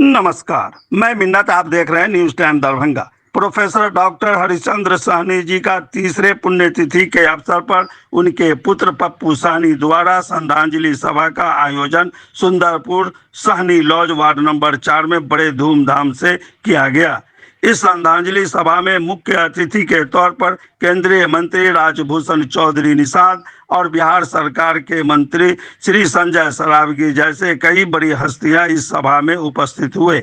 नमस्कार, मैं मिन्नत, आप देख रहे हैं news time Darbhanga. Professor doctor Harishchandra Sahni ji का तीसरे पुण्यतिथि के अवसर पर उनके पुत्र पप्पू साहनी द्वारा श्रद्धांजलि सभा का आयोजन Sundarpur Sahni lodge ward number 4 में बड़े धूमधाम से किया गया। इस श्रद्धांजलि सभा में मुख्य अतिथि के तौर पर केंद्रीय मंत्री राजभूषण चौधरी निषाद और बिहार सरकार के मंत्री श्री संजय सरावगी जैसे कई बड़ी हस्तियां इस सभा में उपस्थित हुए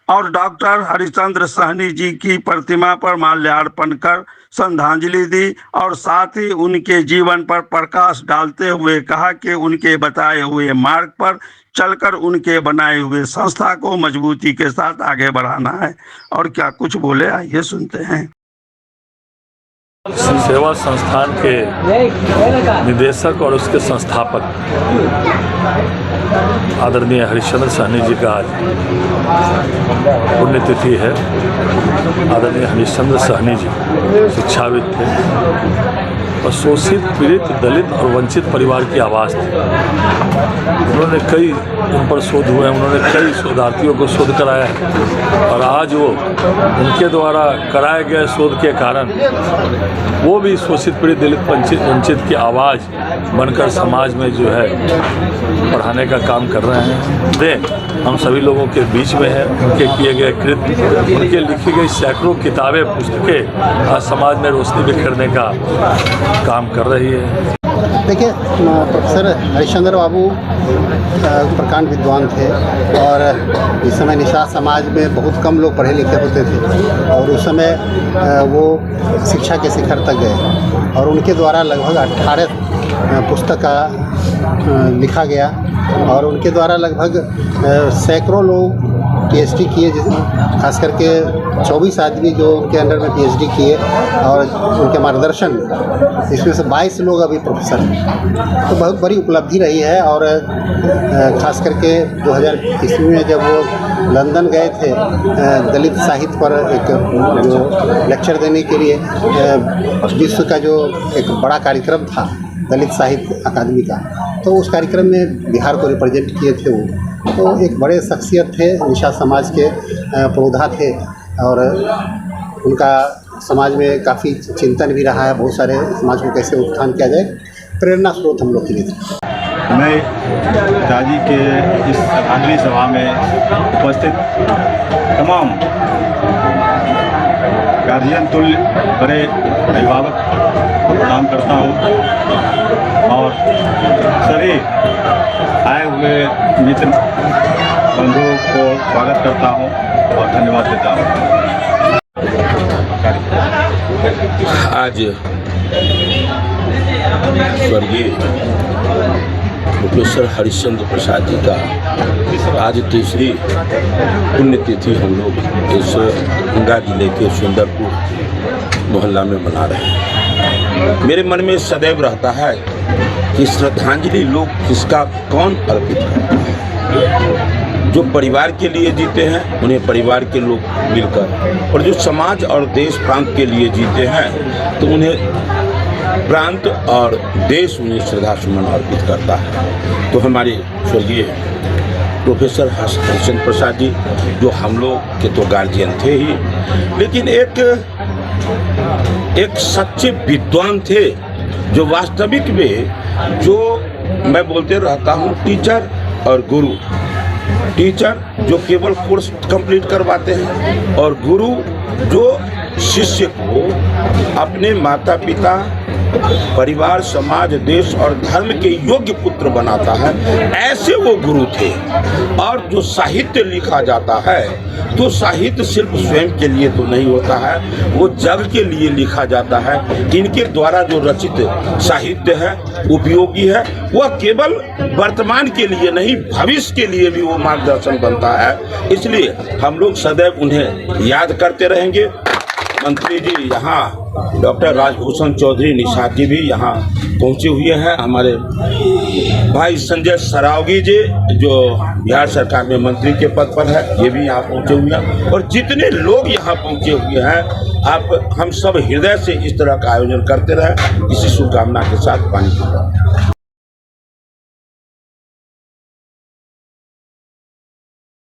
और डॉक्टर हरिश्चंद्र साहनी जी की प्रतिमा पर माल्यार्पण कर श्रद्धांजलि दी और साथ ही उनके जीवन पर प्रकाश डालते हुए कहा कि उनके बताए हुए मार्ग पर चलकर उनके बनाए हुए संस्था को मजबूती के साथ आगे बढ़ाना है। और क्या कुछ बोले, आइए सुनते हैं। सेवा संस्थान के निदेशक और उसके संस्थापक आदरणीय हरिश्चंद्र साहनी जी का आज पुण्यतिथि है। आदरणीय हरिश्चंद्र साहनी जी शिक्षाविद थे और शोषित, पीड़ित, दलित और वंचित परिवार की आवाज़ थी। उन्होंने कई उन पर शोध हुए हैं, उन्होंने कई शोधार्थियों को शोध कराया है और आज वो उनके द्वारा कराए गए शोध के कारण वो भी शोषित, पीड़ित, दलित, वंचित की आवाज़ बनकर समाज में जो है पढ़ाने का काम कर रहे हैं। हम सभी लोगों के बीच में हैं। उनके किए गए कृत्य, उनके लिखी गई सैकड़ों किताबें, पुस्तकें आज समाज में रोशनी बिखेरने का काम कर रही है। देखिए, प्रोफेसर हरिश्चंद्र बाबू प्रकांड विद्वान थे और इस समय निषाद समाज में बहुत कम लोग पढ़े लिखे होते थे और उस समय वो शिक्षा के शिखर तक गए और उनके द्वारा लगभग 18 पुस्तक लिखा गया और उनके द्वारा लगभग सैकड़ों लोग पीएचडी किए, खास करके 24 आदमी जो उनके अंडर में पीएचडी किए और उनके मार्गदर्शन में इसमें से 22 लोग अभी प्रोफेसर हैं। तो बहुत बड़ी उपलब्धि रही है और खास करके 2000 ईस्वी में जब वो लंदन गए थे दलित साहित्य पर एक जो लेक्चर देने के लिए, विश्व का जो एक बड़ा कार्यक्रम था दलित साहित्य अकादमी का, तो उस कार्यक्रम में बिहार को रिप्रेजेंट किए थे वो। तो एक बड़े शख्सियत थे, निषाद समाज के पुरोधा थे और उनका समाज में काफ़ी चिंतन भी रहा है। बहुत सारे समाज को कैसे उत्थान किया जाए, प्रेरणा स्रोत हम लोग के लिए थे। मैं पिताजी के इस श्रद्धांजलि सभा में उपस्थित तमाम गार्जियन तुल्य बड़े अभिभावक को प्रणाम करता हूँ और सभी आए हुए मित्र बंधुओं को स्वागत करता हूँ और धन्यवाद देता हूँ। आज स्वर्गीय प्रोफेसर हरिश्चंद्र प्रसाद जी का आज तीसरी पुण्यतिथि हम लोग इस गंगा जिले के सुंदरपुर मोहल्ला में मना रहे हैं। मेरे मन में सदैव रहता है कि श्रद्धांजलि लोग किसका कौन अर्पित करता है। जो परिवार के लिए जीते हैं उन्हें परिवार के लोग मिलकर, और जो समाज और देश प्रांत के लिए जीते हैं तो उन्हें प्रांत और देश उन्हें श्रद्धा सुमन अर्पित करता है। तो हमारे स्वर्गीय प्रोफेसर हरिश्चंद्र प्रसाद जी जो हम लोग के तो गार्जियन थे ही, लेकिन एक सच्चे विद्वान थे जो वास्तविक में, जो मैं बोलते रहता हूँ, टीचर और गुरु। टीचर जो केवल कोर्स कंप्लीट करवाते हैं और गुरु जो शिष्य को अपने माता पिता, परिवार, समाज, देश और धर्म के योग्य पुत्र बनाता है, ऐसे वो गुरु थे। और जो साहित्य लिखा जाता है तो साहित्य सिर्फ स्वयं के लिए तो नहीं होता है, वो जग के लिए लिखा जाता है। इनके द्वारा जो रचित साहित्य है उपयोगी है, वह केवल वर्तमान के लिए नहीं भविष्य के लिए भी वो मार्गदर्शन बनता है। इसलिए हम लोग सदैव उन्हें याद करते रहेंगे। मंत्री जी यहाँ, डॉक्टर राजभूषण चौधरी निषाद जी भी यहाँ पहुँचे हुए हैं। हमारे भाई संजय सरावगी जी जो बिहार सरकार में मंत्री के पद पर है, ये भी यहाँ पहुँचे हुए हैं। और जितने लोग यहाँ पहुँचे हुए हैं, आप हम सब हृदय से इस तरह का आयोजन करते रहे, इसी शुभकामना के साथ पानी पीता।